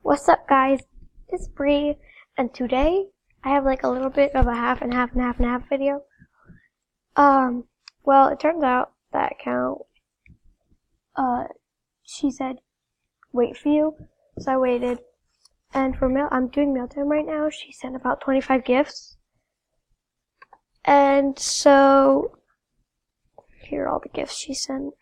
What's up, guys? It's Bree, and today I have like a little bit of a half and half and half and half video. Well, it turns out that account, she said, wait for you, so I waited. And for I'm doing MAILTIME right now. She sent about 25 gifts. And so, here are all the gifts she sent.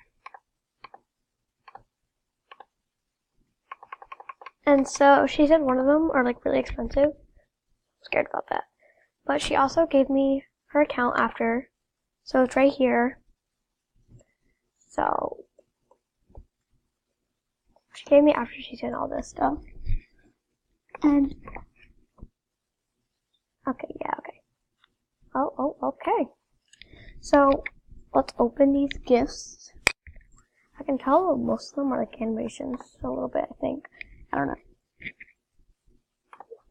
And so, she said one of them are like really expensive. I'm scared about that. But she also gave me her account after. So it's right here. So, she gave me after she sent all this stuff. And, okay, yeah, okay. Oh, okay. So, let's open these gifts. I can tell most of them are like animations, a little bit, I think. I don't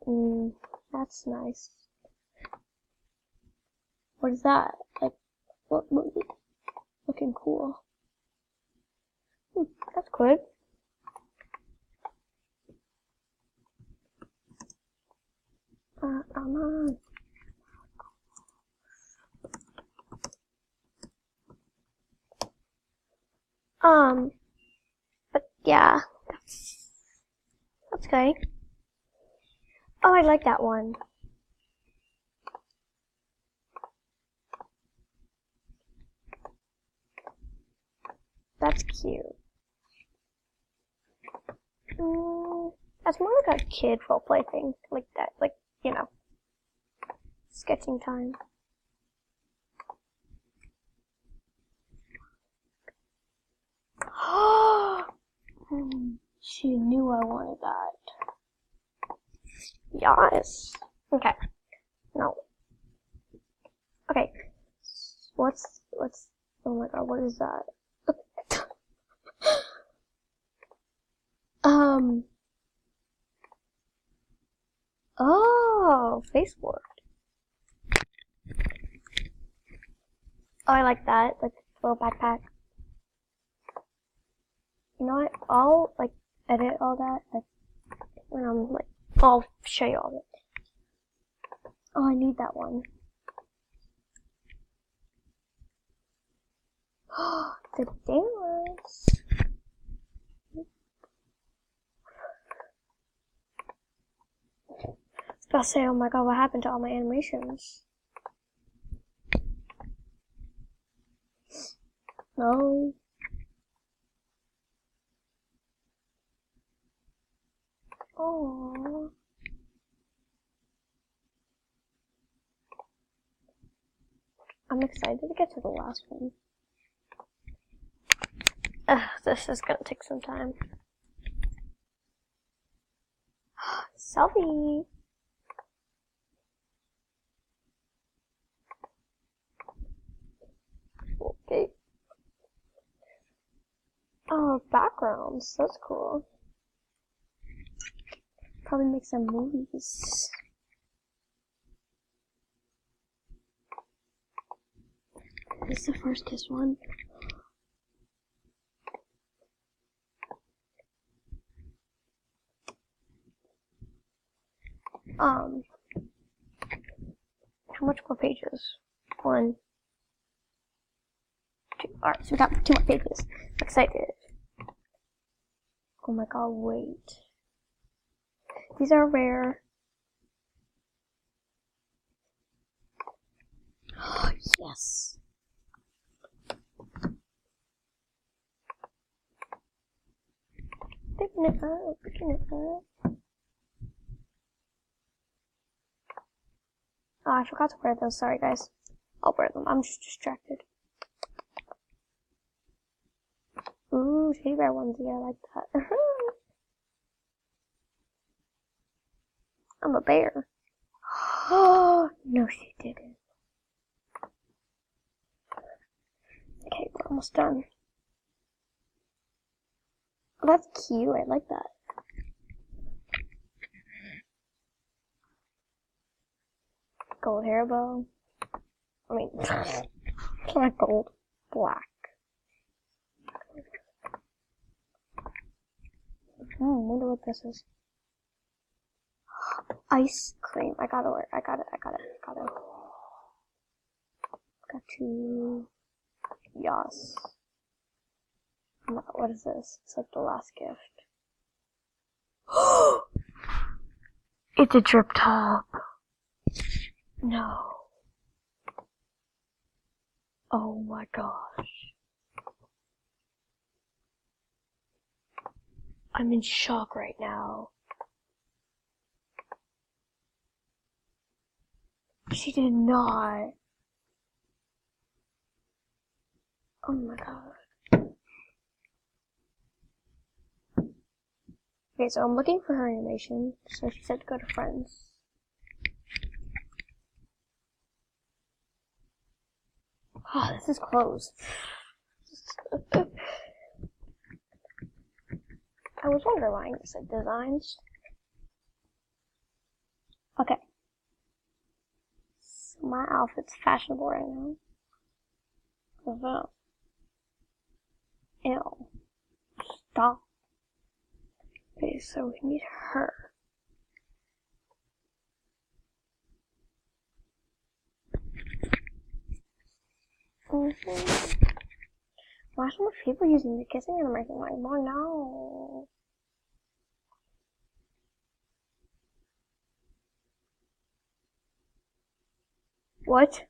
know. That's nice. What is that? Like, what looking cool. That's good. But yeah, that's okay. Oh, I like that one. That's cute. That's more like a kid roleplay thing, like that, like, you know, sketching time. She knew I wanted that. Yes. Okay. No. Okay. What's, oh my god, what is that? Oh, Facebook. Oh, I like that, like, little backpack. You know what, I'll, like, edit all that, like, when I'm, like, I'll show you all of it. Oh, I need that one. The dance. I was about to say, oh my god, what happened to all my animations? No. Oh. I'm excited to get to the last one. This is gonna take some time. Selfie. Okay. Oh, backgrounds. That's cool. Probably make some movies. This is the first kiss one. How much more pages? 1, 2. Alright, so we got 2 more pages. I'm excited. Oh my god, wait. These are rare. Yes. Picking it up, picking it up. Oh, I forgot to wear those. Sorry, guys. I'll wear them. I'm just distracted. Ooh, teddy bear onesie. I like that. I'm a bear. Oh, no, she didn't. Okay, we're almost done. Oh, that's cute. I like that. Gold hair bow. I mean, not gold. Black. Wonder what this is. Ice cream. I got to. Got to. Yes. What is this? It's like the last gift. It's a drip top. No. Oh my gosh. I'm in shock right now. She did not. Oh my god. Okay, so I'm looking for her animation. So she said to go to friends. Oh, this is closed. I was wondering why it said designs. Okay. So my outfit's fashionable right now. Ew. Stop. Okay, so we need her. Why are so much people using the kissing animation? Like, oh no. What?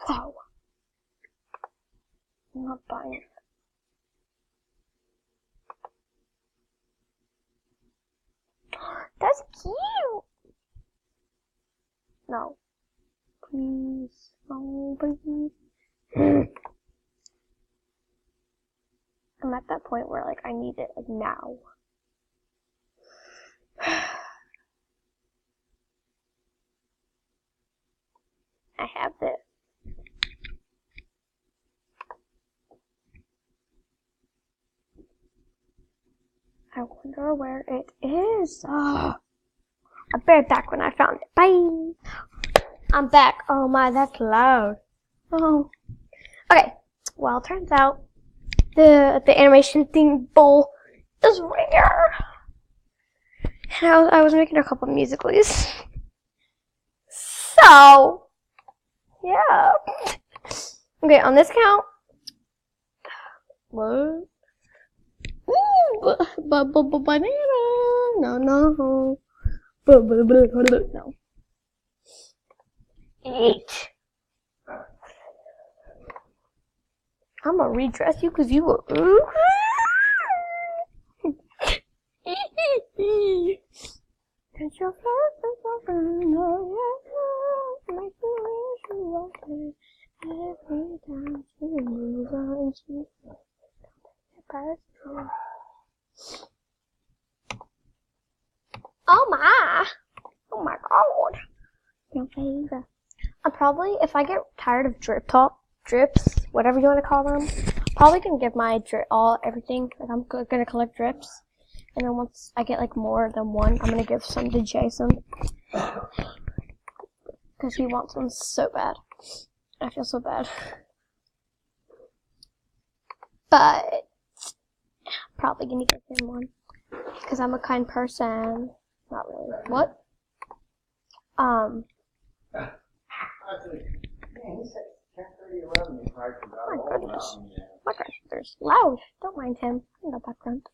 Wow. I'm not buying it. That's cute. No. Please. No, please. I'm at that point where, like, I need it, like, now. I have this. I wonder where it is. Oh. I'll be right back when I found it. Bye. I'm back. Oh my, that's loud. Oh. Okay. Well, turns out the animation thing bowl is right here. And I was making a couple of musicals. So, yeah. Okay, on this count. What? Banana. No. No. 8. I'm gonna redress you because you were. Cause your first is open, make you wish you open every time she moves on. She personal. Oh my god. Your favorite. I'm probably, if I get tired of drips, whatever you want to call them, probably gonna give my everything. Like I'm gonna collect drips, and then once I get like more than one, I'm gonna give some to Jason because he wants one so bad. I feel so bad, but probably gonna give him one because I'm a kind person. Not really. What? My goodness. My gosh, there's loud. Don't mind him in the background.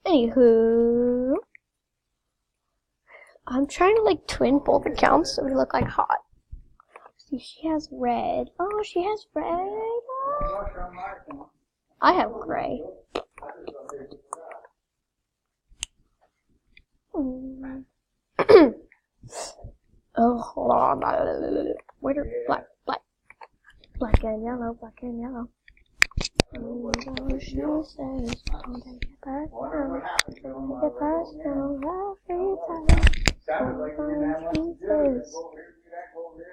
Anywho, I'm trying to like twin both accounts so we look like hot. See, she has red. Oh, she has red. Oh. I have gray. Oh, hold on. Wait, black and yellow, black and yellow. She says, don't take it personal, don't take it personal, every time.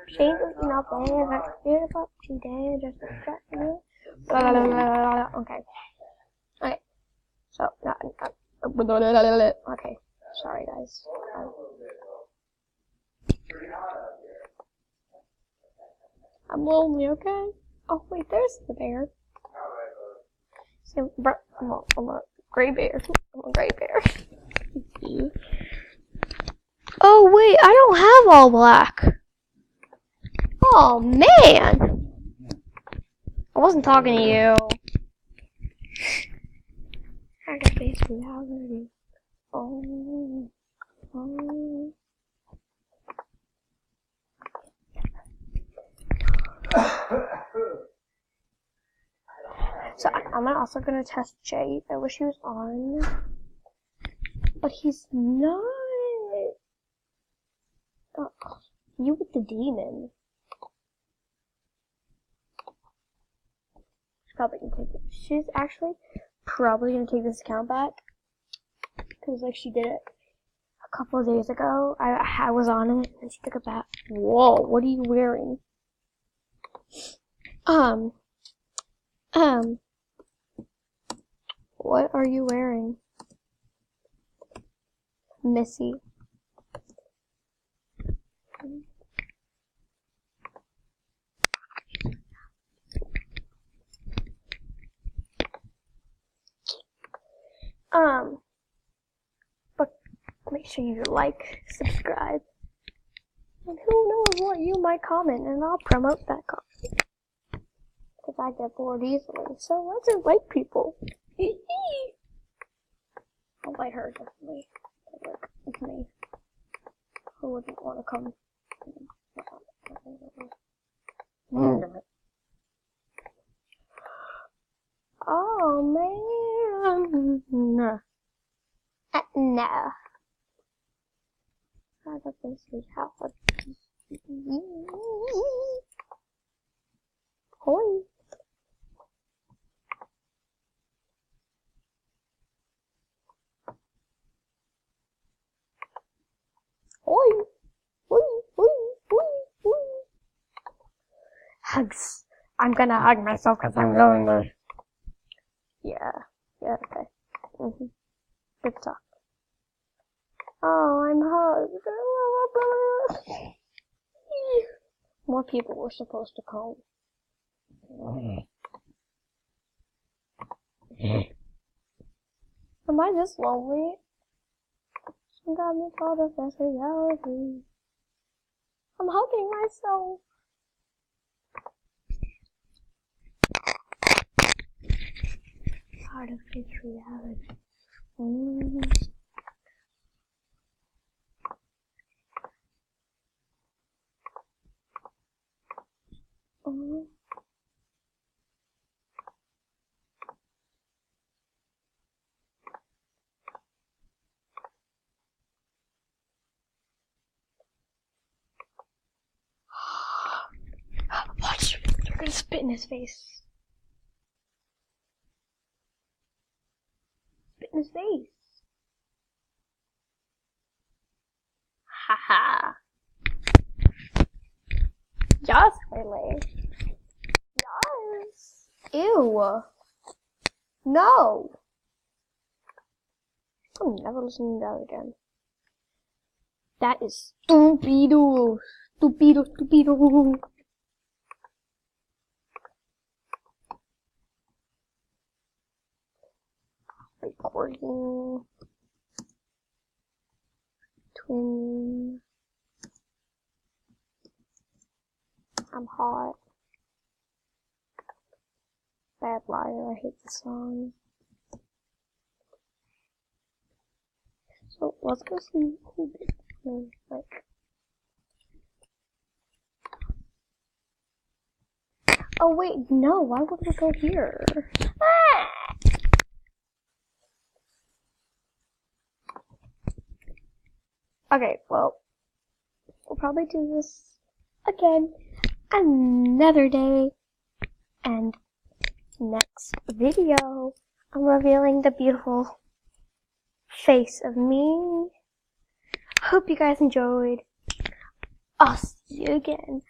She was not there, beautiful, she did, just distract me. Blah, blah, blah, blah, blah. Okay. Okay. So, okay. Sorry, guys. I'm lonely, okay? Oh, wait, there's the bear. See, I'm a gray bear. I'm a gray bear. Oh, wait, I don't have all black. Oh, man. I wasn't talking to you. I got face reality. Oh. So I'm also gonna test Jay. I wish he was on, but he's not. Oh, you with the demon. She's actually probably gonna take this account back because like she did it a couple of days ago. I was on it and she took it back. Whoa, what are you wearing? What are you wearing? Missy. But make sure you like, subscribe, and who knows what you might comment, and I'll promote that comment. Because I get bored easily, so let's invite people. I'll invite her, definitely. Like, it's me. Who wouldn't want to come? Oh, man. No. I got this house. Hoi. Hoi. Hoi. Hoi. Hoi. Hugs. I'm gonna hug myself because I'm lonely. Yeah, okay. Good talk. Oh, I'm hugged. More people were supposed to come. Am I this lonely? Sometimes it's all the best reality. I'm hugging myself. Part of this reality. Watch, you're gonna spit in his face. Spit in his face. Haha. Yes, Lele. Yes. Ew. No. I'm never listening to that again. That is stupido. Stupido, stupido. Recording. Twin. I'm hot. Bad Liar. I hate the song. So let's go see who did me. Like. Oh wait, no. Why would we go here? Ah! Okay, well, we'll probably do this again another day. And next video, I'm revealing the beautiful face of me. Hope you guys enjoyed. I'll see you again.